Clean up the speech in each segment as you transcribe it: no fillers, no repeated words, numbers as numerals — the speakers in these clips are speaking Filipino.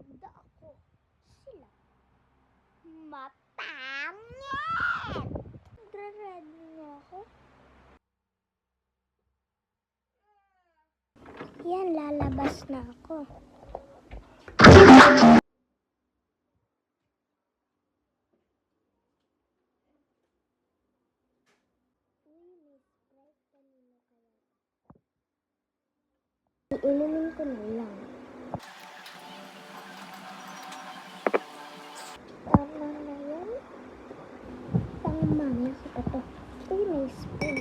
Maganda ako. Sila. Matangit! Nagre-ready na ako. Yan, lalabas na ako. Iinumin ko na lang. Tama na yan. Tama na sa ito. Uy, may spoon.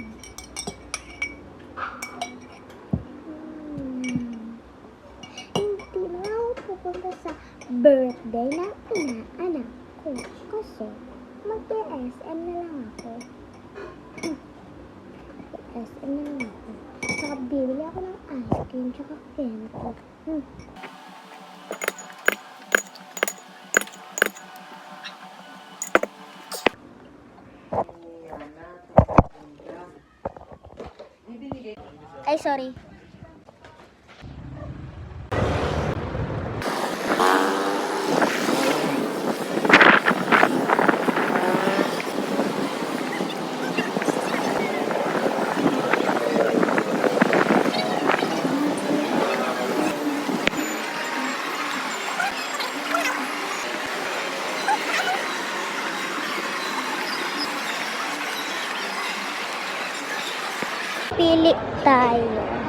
Hindi na ako pupunta sa birthday ng inaanak ko. Kasi mag-SM na lang ako. SM na lang ako. Saka bibili ako ng ice cream tsaka kento. Ay, sorry. Pili tayo.